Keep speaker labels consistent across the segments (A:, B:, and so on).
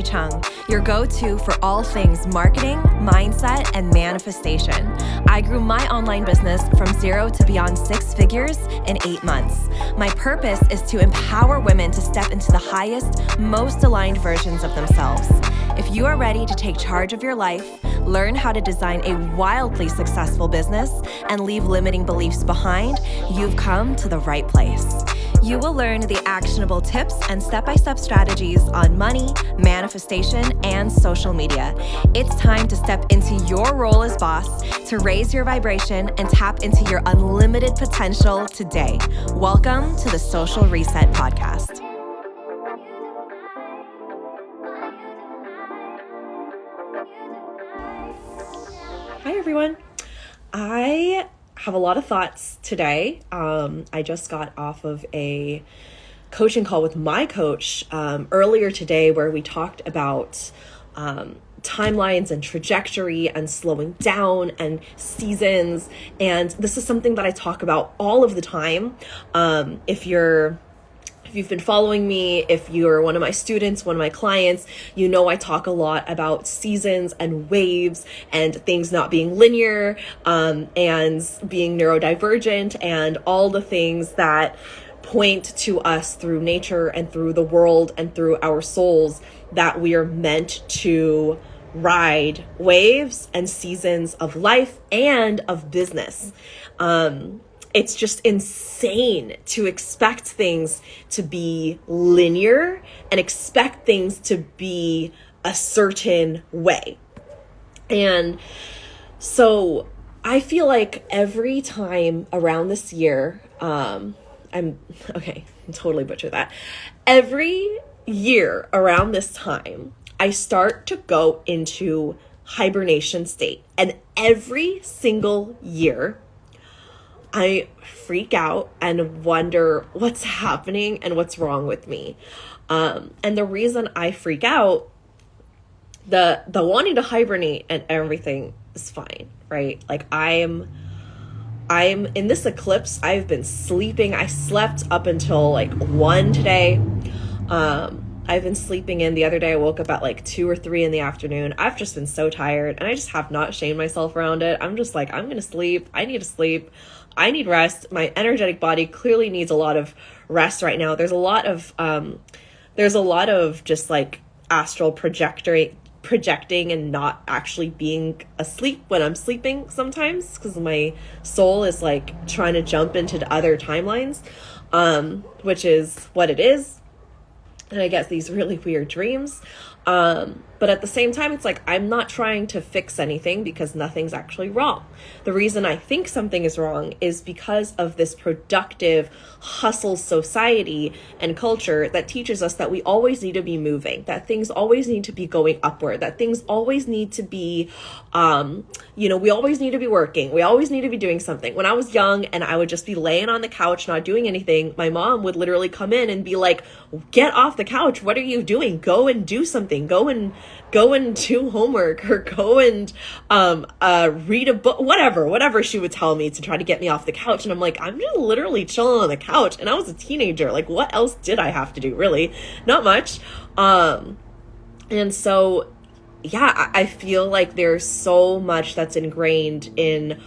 A: Chung, your go-to for all things marketing, mindset, and manifestation. I grew my online business from 0 to beyond 6 figures in 8 months. My purpose is to empower women to step into the highest, most aligned versions of themselves. If you are ready to take charge of your life, learn how to design a wildly successful business, and leave limiting beliefs behind, you've come to the right place. You will learn the actionable tips and step-by-step strategies on money, manifestation, and social media. It's time to step into your role as boss, to raise your vibration and tap into your unlimited potential today. Welcome to the Social Reset Podcast. Hi, everyone. I have a lot of thoughts today. I just got off of a coaching call with my coach earlier today where we talked about timelines and trajectory and slowing down and seasons. And this is something that I talk about all of the time. If you've been following me, if you're one of my students, one of my clients, you know I talk a lot about seasons and waves and things not being linear and being neurodivergent and all the things that point to us through nature and through the world and through our souls that we are meant to ride waves and seasons of life and of business. It's just insane to expect things to be linear and expect things to be a certain way. And so I feel like every time around this year, I'm totally butchered that. Every year around this time, I start to go into hibernation state. And every single year, I freak out and wonder what's happening and what's wrong with me. And the reason I freak out, the wanting to hibernate and everything is fine, right? Like I'm in this eclipse. I've been sleeping. I slept up until like 1 today. I've been sleeping in. The other day I woke up at like 2 or 3 in the afternoon. I've just been so tired and I just have not shamed myself around it. I'm just like, I'm going to sleep. I need to sleep. I need rest. My energetic body clearly needs a lot of rest right now. There's a lot of just like astral projecting and not actually being asleep when I'm sleeping sometimes because my soul is like trying to jump into the other timelines, which is what it is. And I get these really weird dreams. But at the same time, it's like, I'm not trying to fix anything because nothing's actually wrong. The reason I think something is wrong is because of this productive hustle society and culture that teaches us that we always need to be moving, that things always need to be going upward, that things always need to be, we always need to be working. We always need to be doing something. When I was young and I would just be laying on the couch, not doing anything, my mom would literally come in and be like, get off the couch. What are you doing? Go and do something. Go and do homework or go and read a book, whatever she would tell me to try to get me off the couch. And I'm like, I'm just literally chilling on the couch. And I was a teenager. Like, what else did I have to do? Really? Not much. And so, yeah, I feel like there's so much that's ingrained in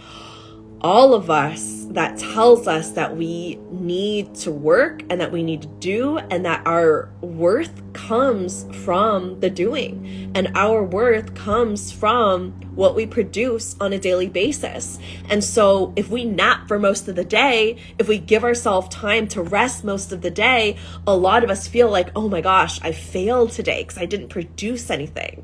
A: all of us that tells us that we need to work and that we need to do and that our worth comes from the doing and our worth comes from what we produce on a daily basis. And so if we nap for most of the day, if we give ourselves time to rest most of the day, a lot of us feel like, oh my gosh, I failed today because I didn't produce anything.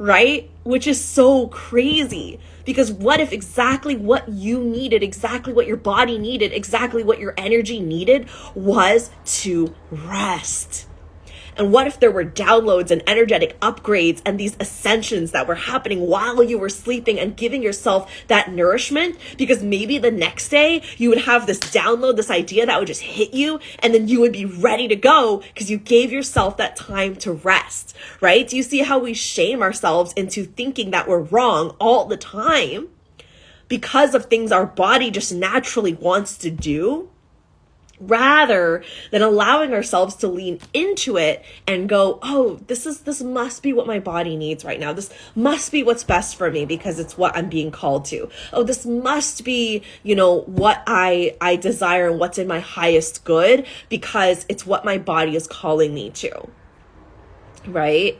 A: Right? Which is so crazy because what if exactly what you needed, exactly what your body needed, exactly what your energy needed was to rest? And what if there were downloads and energetic upgrades and these ascensions that were happening while you were sleeping and giving yourself that nourishment? Because maybe the next day you would have this download, this idea that would just hit you, and then you would be ready to go because you gave yourself that time to rest, right? Do you see how we shame ourselves into thinking that we're wrong all the time because of things our body just naturally wants to do? rather than allowing ourselves to lean into it and go, oh, this must be what my body needs right now. This must be what's best for me because it's what I'm being called to. Oh, this must be, what I desire and what's in my highest good because it's what my body is calling me to. Right?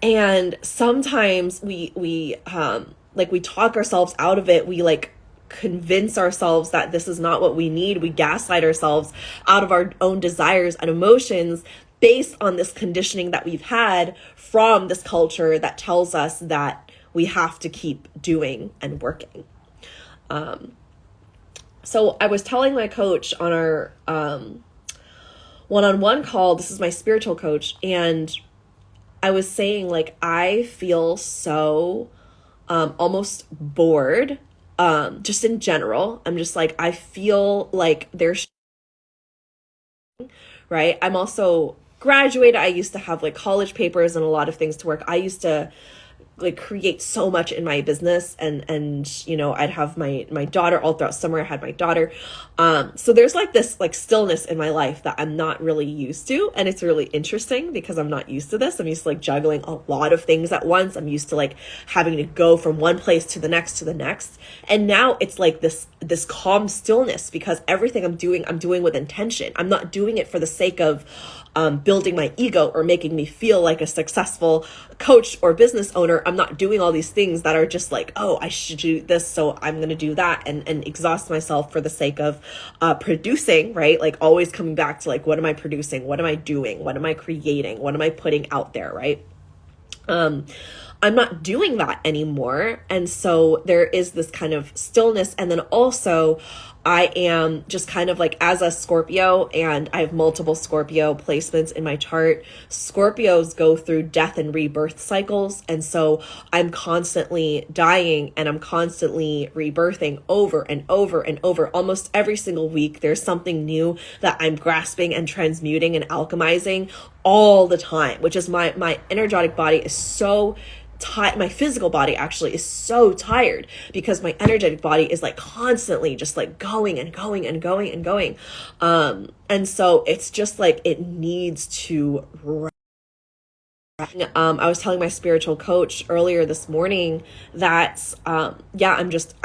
A: And sometimes we talk ourselves out of it. We convince ourselves that this is not what we need. We gaslight ourselves out of our own desires and emotions based on this conditioning that we've had from this culture that tells us that we have to keep doing and working. So I was telling my coach on our one-on-one call, this is my spiritual coach, and I was saying I feel so almost bored. Just in general, I'm just I feel like there's, right? I'm also graduated. I used to have college papers and a lot of things to work. I used to create so much in my business and I'd have my daughter all throughout summer. I had my daughter. So there's this stillness in my life that I'm not really used to. And it's really interesting because I'm not used to this. I'm used to juggling a lot of things at once. I'm used to having to go from one place to the next. And now it's this calm stillness because everything I'm doing with intention. I'm not doing it for the sake of building my ego or making me feel like a successful coach or business owner. I'm not doing all these things that are just oh, I should do this, so I'm going to do that and exhaust myself for the sake of producing, right? Always coming back to what am I producing? What am I doing? What am I creating? What am I putting out there, right? I'm not doing that anymore. And so there is this kind of stillness. And then also I am just kind of as a Scorpio, and I have multiple Scorpio placements in my chart. Scorpios go through death and rebirth cycles. And so I'm constantly dying and I'm constantly rebirthing over and over and over. Almost every single week, there's something new that I'm grasping and transmuting and alchemizing all the time, which is my energetic body is so tired. My physical body actually is so tired because my energetic body is constantly just going and going and going and going. And so it's just it needs to rest. I was telling my spiritual coach earlier this morning that I'm just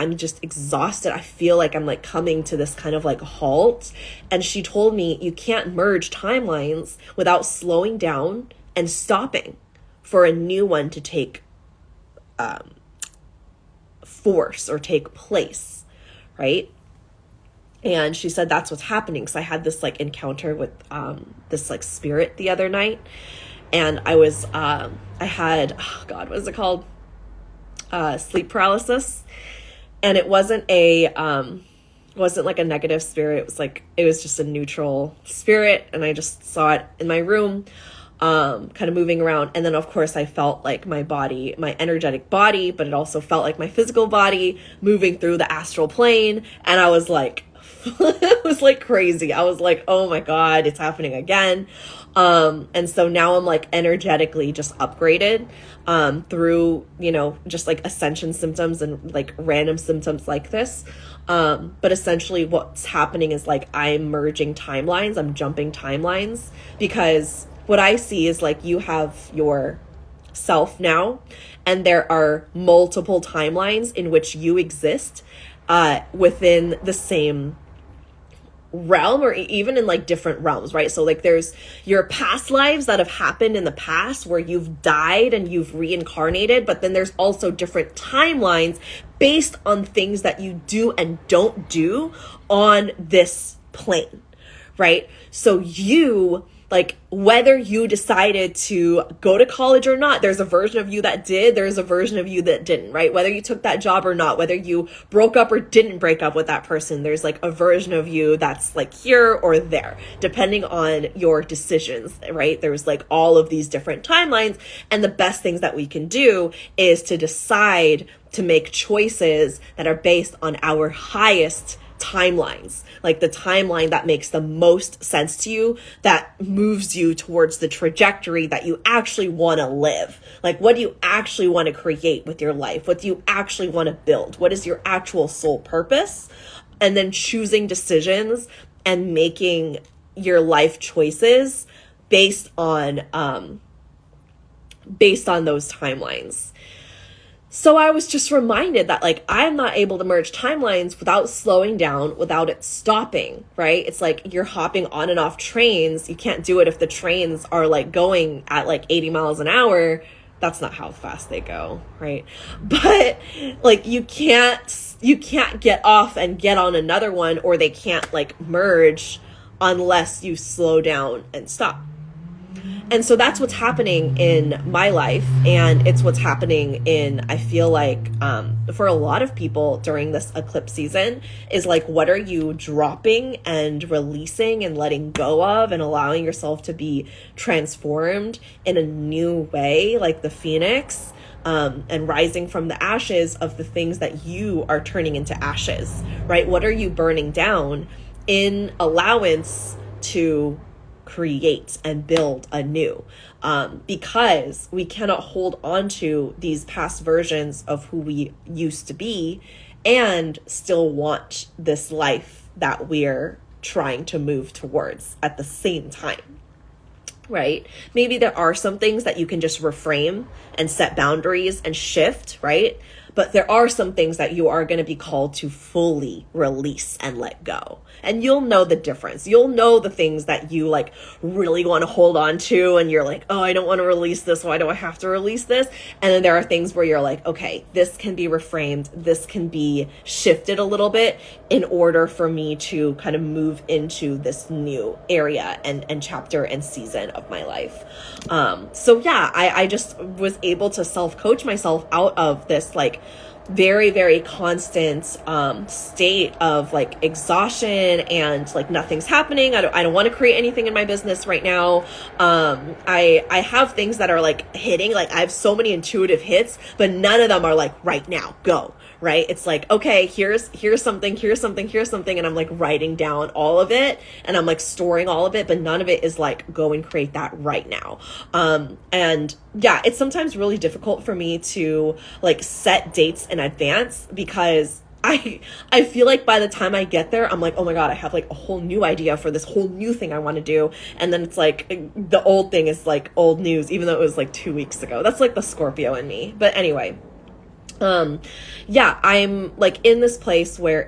A: exhausted. I feel like I'm coming to this kind of halt. And she told me you can't merge timelines without slowing down and stopping for a new one to take force or take place, right? And she said that's what's happening. So I had this encounter with this spirit the other night, and I was I had, oh God, what is it called? Sleep paralysis, and it wasn't a negative spirit. It was just a neutral spirit, and I just saw it in my room. Kind of moving around. And then of course I felt my body, my energetic body, but it also felt like my physical body moving through the astral plane. And I was it was crazy. I was oh my God, it's happening again. And so now I'm energetically just upgraded, through, just ascension symptoms and random symptoms like this. But essentially what's happening is I'm merging timelines. I'm jumping timelines because what I see is you have your self now, and there are multiple timelines in which you exist within the same realm, or even in different realms, right? So there's your past lives that have happened in the past where you've died and you've reincarnated, but then there's also different timelines based on things that you do and don't do on this plane, right? So you whether you decided to go to college or not, there's a version of you that did, there's a version of you that didn't, right? Whether you took that job or not, whether you broke up or didn't break up with that person, there's a version of you that's here or there, depending on your decisions, right? There's all of these different timelines. And the best things that we can do is to decide to make choices that are based on our highest timelines, the timeline that makes the most sense to you, that moves you towards the trajectory that you actually want to live. What do you actually want to create with your life? What do you actually want to build? What is your actual soul purpose? And then choosing decisions and making your life choices based on those timelines. So I was just reminded that like I'm not able to merge timelines without slowing down, without it stopping, right? It's like you're hopping on and off trains. You can't do it if the trains are like going at like 80 miles an hour. That's not how fast they go, right? But like you can't get off and get on another one, or they can't like merge unless you slow down and stop. And so that's what's happening in my life, and it's what's happening in, I feel like, for a lot of people during this eclipse season, is like, what are you dropping and releasing and letting go of and allowing yourself to be transformed in a new way, like the phoenix, and rising from the ashes of the things that you are turning into ashes, right? What are you burning down in allowance to create and build anew, because we cannot hold on to these past versions of who we used to be and still want this life that we're trying to move towards at the same time, right? Maybe there are some things that you can just reframe and set boundaries and shift, right? But there are some things that you are going to be called to fully release and let go. And you'll know the difference. You'll know the things that you like really want to hold on to. And you're like, oh, I don't want to release this. Why do I have to release this? And then there are things where you're like, okay, this can be reframed. This can be shifted a little bit in order for me to kind of move into this new area and chapter and season of my life. So yeah, I just was able to self-coach myself out of this like very, very constant state of like exhaustion and like nothing's happening. I don't want to create anything in my business right now. I have things that are like hitting, like I have so many intuitive hits, but none of them are like right now, go. Right? It's like, okay, here's something, and I'm like writing down all of it, and I'm like storing all of it, but none of it is like go and create that right now. And yeah, it's sometimes really difficult for me to like set dates in advance, because I feel like by the time I get there, I'm like, oh my God, I have like a whole new idea for this whole new thing I want to do. And then it's like the old thing is like old news, even though it was like 2 weeks ago. That's like the Scorpio in me. But anyway, yeah, I'm like in this place where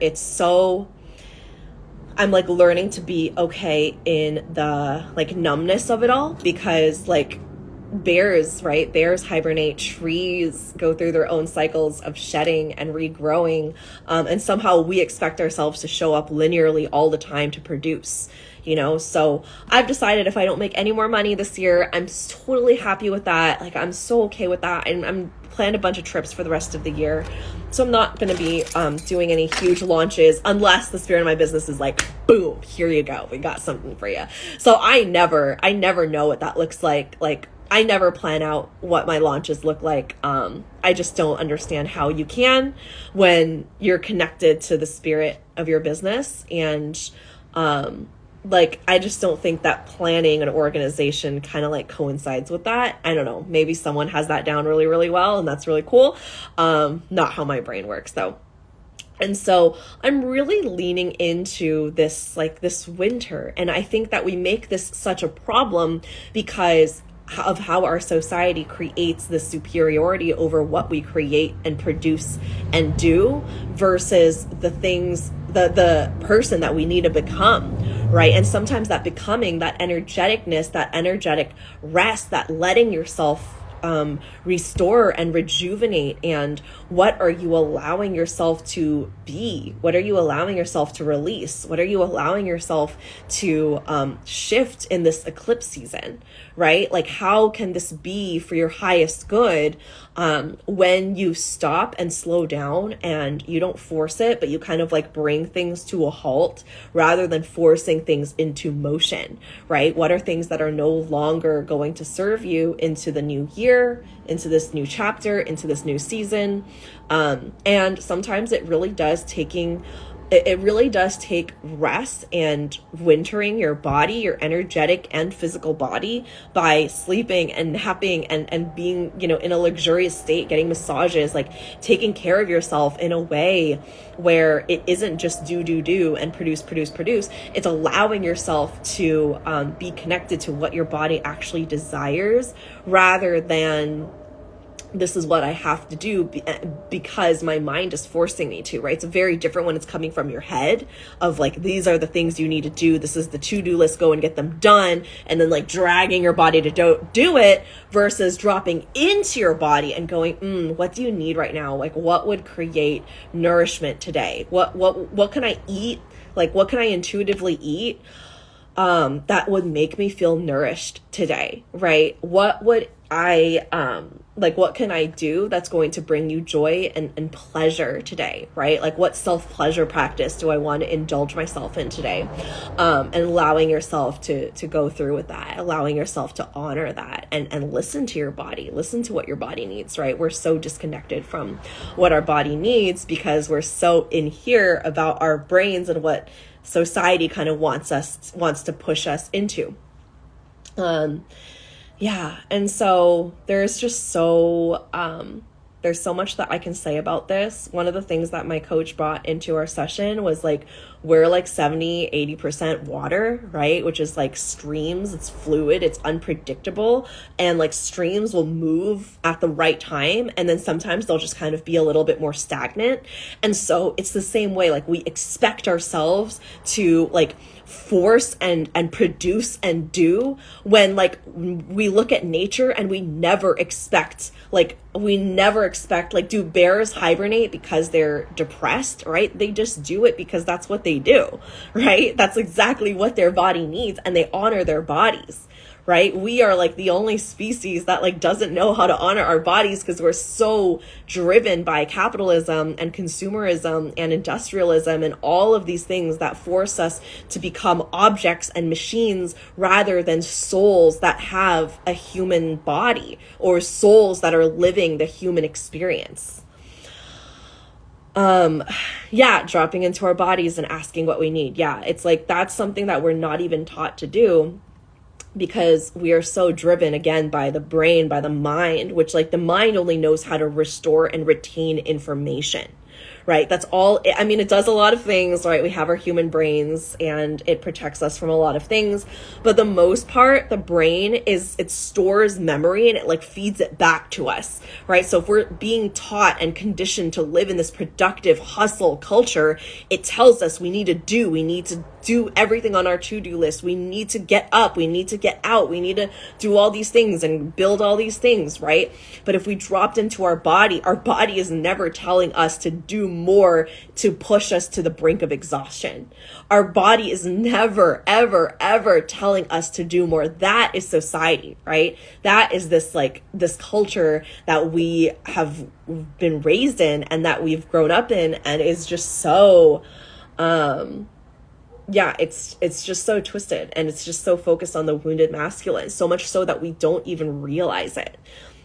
A: I'm like learning to be okay in the like numbness of it all, because like bears, right? Bears hibernate, trees go through their own cycles of shedding and regrowing. And somehow we expect ourselves to show up linearly all the time to produce, you know? So I've decided if I don't make any more money this year, I'm totally happy with that. Like, I'm so okay with that. And I'm planned a bunch of trips for the rest of the year. So I'm not going to be doing any huge launches unless the spirit of my business is like, boom, here you go. We got something for you. So I never know what that looks like. Like, I never plan out what my launches look like. I just don't understand how you can when you're connected to the spirit of your business. And like, I just don't think that planning and organization kind of like coincides with that. I don't know. Maybe someone has that down really, really well, and that's really cool. Not how my brain works though. And so I'm really leaning into this, like this winter. And I think that we make this such a problem because of how our society creates the superiority over what we create and produce and do versus the things, the person that we need to become, right? And sometimes that becoming, that energeticness, that energetic rest, that letting yourself restore and rejuvenate. And what are you allowing yourself to be? What are you allowing yourself to release? What are you allowing yourself to shift in this eclipse season, right? Like, how can this be for your highest good when you stop and slow down and you don't force it, but you kind of like bring things to a halt rather than forcing things into motion, right? What are things that are no longer going to serve you into the new year, into this new chapter, into this new season? And sometimes it really does taking it really does take rest and wintering your body, your energetic and physical body, by sleeping and napping and being, in a luxurious state, getting massages, like taking care of yourself in a way where it isn't just do and produce. It's allowing yourself to be connected to what your body actually desires, rather than this is what I have to do because my mind is forcing me to, right? It's very different when it's coming from your head of like, these are the things you need to do. This is the to-do list, go and get them done. And then like dragging your body to do it, versus dropping into your body and going, what do you need right now? Like, what would create nourishment today? What can I eat? Like, what can I intuitively eat that would make me feel nourished today, right? What would I, what can I do that's going to bring you joy and pleasure today, right? Like, what self-pleasure practice do I want to indulge myself in today? And allowing yourself to go through with that, allowing yourself to honor that, and listen to your body, listen to what your body needs, right? We're so disconnected from what our body needs because we're so in here about our brains and what society kind of wants to push us into. And so there's just there's so much that I can say about this. One of the things that my coach brought into our session was like, we're like 70-80% water, right? Which is like streams, it's fluid, it's unpredictable. And like streams will move at the right time. And then sometimes they'll just kind of be a little bit more stagnant. And so it's the same way, like we expect ourselves to like force and produce and do, when like we look at nature and we never expect, do bears hibernate because they're depressed, right? They just do it because that's what they do, right? That's exactly what their body needs, and they honor their bodies, right? We are like the only species that like doesn't know how to honor our bodies because we're so driven by capitalism and consumerism and industrialism and all of these things that force us to become objects and machines rather than souls that have a human body, or souls that are living the human experience. Dropping into our bodies and asking what we need. It's like, that's something that we're not even taught to do, because we are so driven again by the brain, by the mind, which like the mind only knows how to restore and retain information, right? That's all. I mean, it does a lot of things, right? We have our human brains and it protects us from a lot of things, but the most part, the brain it stores memory and it like feeds it back to us, right? So if we're being taught and conditioned to live in this productive hustle culture, it tells us we need to do everything on our to-do list. We need to get up. We need to get out. We need to do all these things and build all these things, right? But if we dropped into our body is never telling us to do more to push us to the brink of exhaustion. Our body is never, ever, ever telling us to do more. That is society, right? That is this culture that we have been raised in and that we've grown up in, and is just so, it's just so twisted, and it's just so focused on the wounded masculine, so much so that we don't even realize it.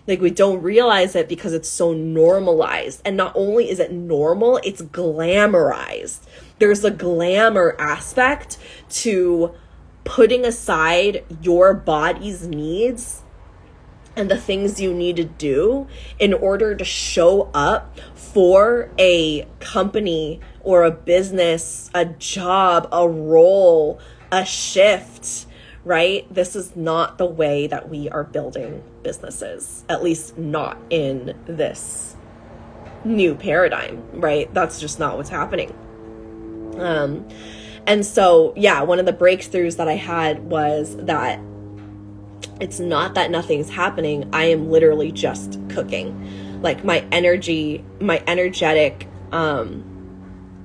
A: Like, we don't realize it because it's so normalized. And not only is it normal, it's glamorized. There's a glamour aspect to putting aside your body's needs and the things you need to do in order to show up for a company or a business, a job, a role, a shift, right? This is not the way that we are building businesses, at least not in this new paradigm, right? That's just not what's happening. And so, one of the breakthroughs that I had was that it's not that nothing's happening. I am literally just cooking. Like, my energy, my energetic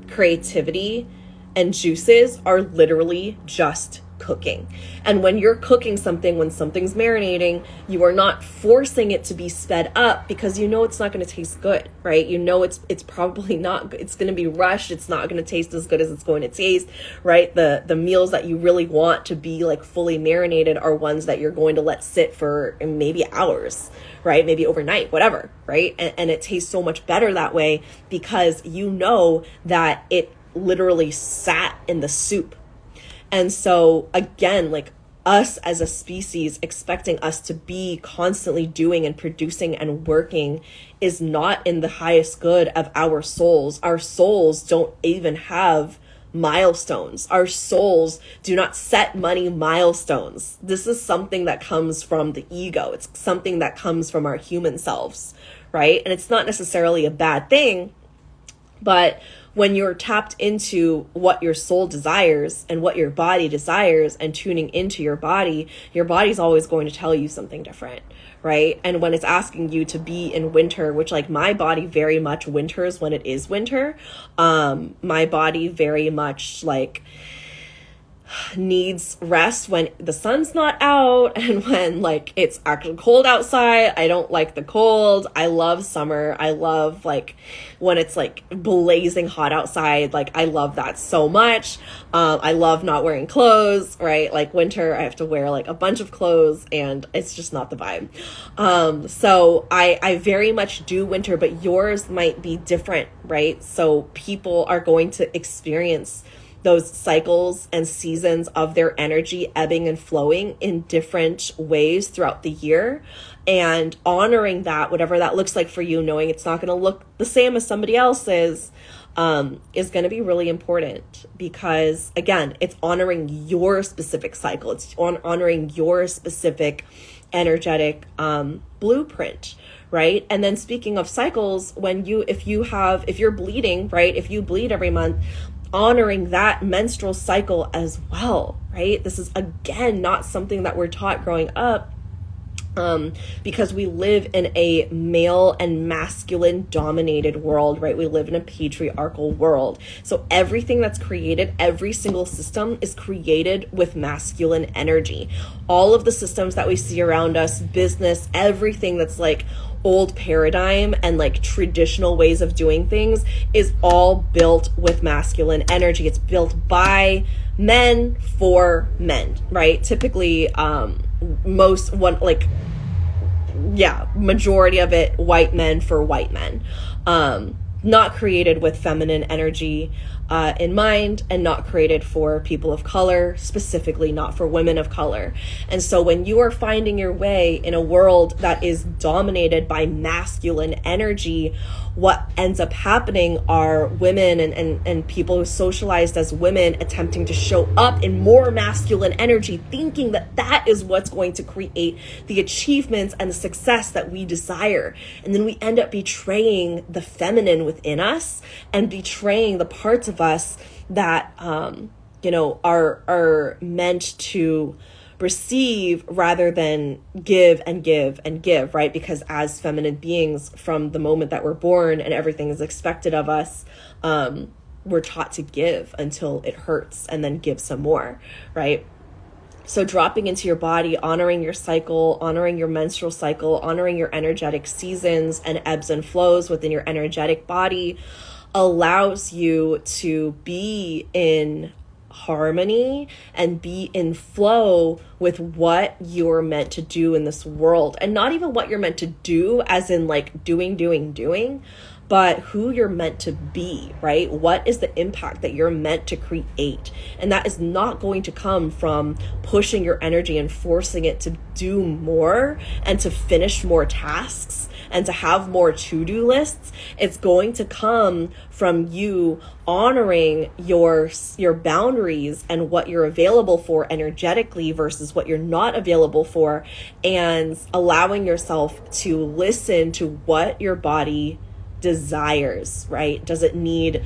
A: creativity and juices are literally just cooking. And when you're cooking something, when something's marinating, you are not forcing it to be sped up because you know it's not going to taste good, right? You know it's probably not, it's going to be rushed. It's not going to taste as good as it's going to taste, right? The meals that you really want to be like fully marinated are ones that you're going to let sit for maybe hours, right? Maybe overnight, whatever, right? And it tastes so much better that way because you know that literally sat in the soup. And so again, like us as a species expecting us to be constantly doing and producing and working is not in the highest good of our souls. Our souls don't even have milestones. Our souls do not set money milestones. This is something that comes from the ego. It's something that comes from our human selves, right? And it's not necessarily a bad thing, but when you're tapped into what your soul desires and what your body desires and tuning into your body's always going to tell you something different, right? And when it's asking you to be in winter, which like my body very much winters when it is winter, my body very much like needs rest when the sun's not out and when like it's actually cold outside. I don't like the cold. I love summer. I love like when it's like blazing hot outside. Like I love that so much. I love not wearing clothes, right? Like winter, I have to wear like a bunch of clothes and it's just not the vibe. So I very much do winter, but yours might be different, right? So people are going to experience those cycles and seasons of their energy ebbing and flowing in different ways throughout the year, and honoring that, whatever that looks like for you, knowing it's not going to look the same as somebody else's, is going to be really important, because again, it's honoring your specific cycle. It's honoring your specific energetic blueprint, right? And then speaking of cycles, if you're bleeding, right? If you bleed every month, honoring that menstrual cycle as well, right? This is again not something that we're taught growing up, because we live in a male and masculine dominated world, right? We live in a patriarchal world. So everything that's created, every single system is created with masculine energy. All of the systems that we see around us, business, everything that's like old paradigm and like traditional ways of doing things is all built with masculine energy. It's built by men for men, right? Typically, majority of it, white men for white men. Not created with feminine energy in mind, and not created for people of color, specifically not for women of color. And so when you are finding your way in a world that is dominated by masculine energy, what ends up happening are women and people who socialized as women attempting to show up in more masculine energy, thinking that that is what's going to create the achievements and the success that we desire. And then we end up betraying the feminine within us and betraying the parts of us that are meant to receive rather than give and give and give, right? Because as feminine beings, from the moment that we're born and everything is expected of us, we're taught to give until it hurts and then give some more, right? So dropping into your body, honoring your cycle, honoring your menstrual cycle, honoring your energetic seasons and ebbs and flows within your energetic body allows you to be in harmony and be in flow with what you're meant to do in this world. And not even what you're meant to do as in like doing, but who you're meant to be, right? What is the impact that you're meant to create? And that is not going to come from pushing your energy and forcing it to do more and to finish more tasks and to have more to-do lists. It's going to come from you honoring your boundaries and what you're available for energetically versus what you're not available for, and allowing yourself to listen to what your body desires, right? Does it need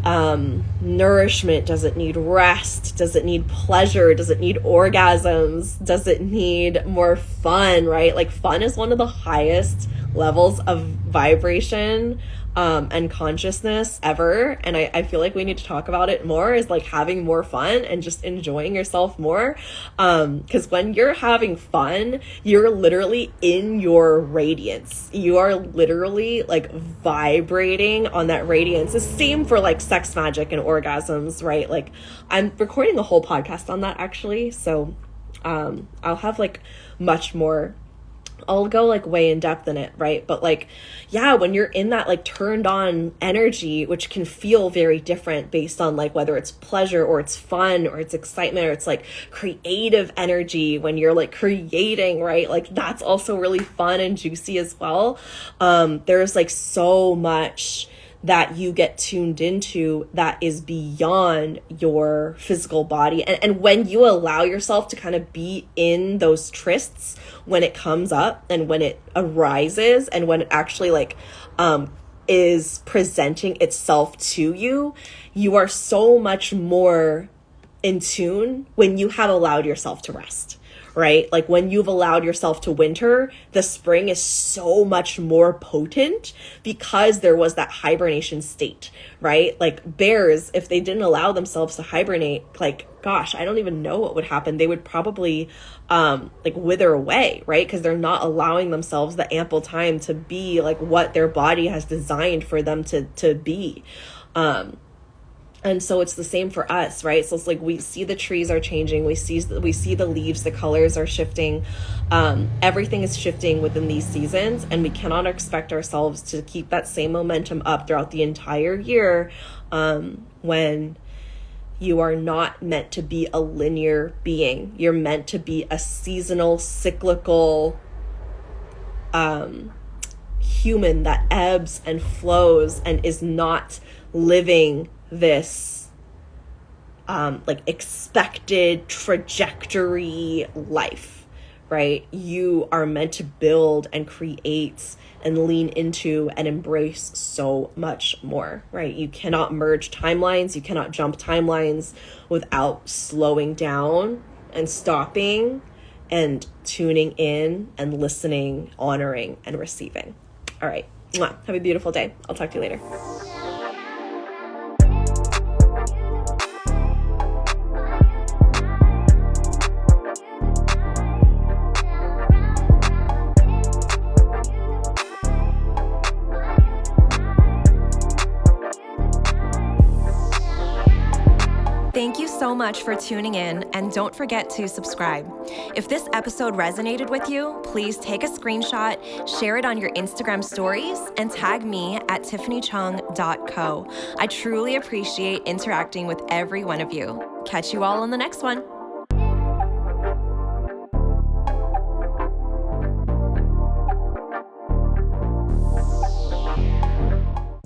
A: nourishment? Does it need rest? Does it need pleasure? Does it need orgasms? Does it need more fun, right? Like fun is one of the highest levels of vibration and consciousness ever. And I feel like we need to talk about it more, is like having more fun and just enjoying yourself more. Because when you're having fun, you're literally in your radiance. You are literally like vibrating on that radiance. The same for like sex magic and orgasms, right? Like I'm recording a whole podcast on that actually. So I'll have like much more I'll go like way in depth in it, right? But like, yeah, when you're in that like turned on energy, which can feel very different based on like whether it's pleasure or it's fun or it's excitement or it's like creative energy when you're like creating, right? Like that's also really fun and juicy as well. There's like so much that you get tuned into that is beyond your physical body. And when you allow yourself to kind of be in those trysts, when it comes up and when it arises and when it actually like is presenting itself to you, you are so much more in tune when you have allowed yourself to rest. Right? Like when you've allowed yourself to winter, the spring is so much more potent because there was that hibernation state, right? Like bears, if they didn't allow themselves to hibernate, like, gosh, I don't even know what would happen. They would probably like wither away, right? Because they're not allowing themselves the ample time to be like what their body has designed for them to be. And so it's the same for us, right? So it's like we see the trees are changing. We see the leaves, the colors are shifting. Everything is shifting within these seasons, and we cannot expect ourselves to keep that same momentum up throughout the entire year when you are not meant to be a linear being. You're meant to be a seasonal, cyclical human that ebbs and flows and is not living this like expected trajectory life, right? You are meant to build and create and lean into and embrace so much more, right? You cannot merge timelines. You cannot jump timelines without slowing down and stopping and tuning in and listening, honoring, and receiving. All right. Mwah. Have a beautiful day. I'll talk to you later.
B: Thank you so much for tuning in, and don't forget to subscribe. If this episode resonated with you, please take a screenshot, share it on your Instagram stories, and tag me at tiffanychung.co. I truly appreciate interacting with every one of you. Catch you all on the next one.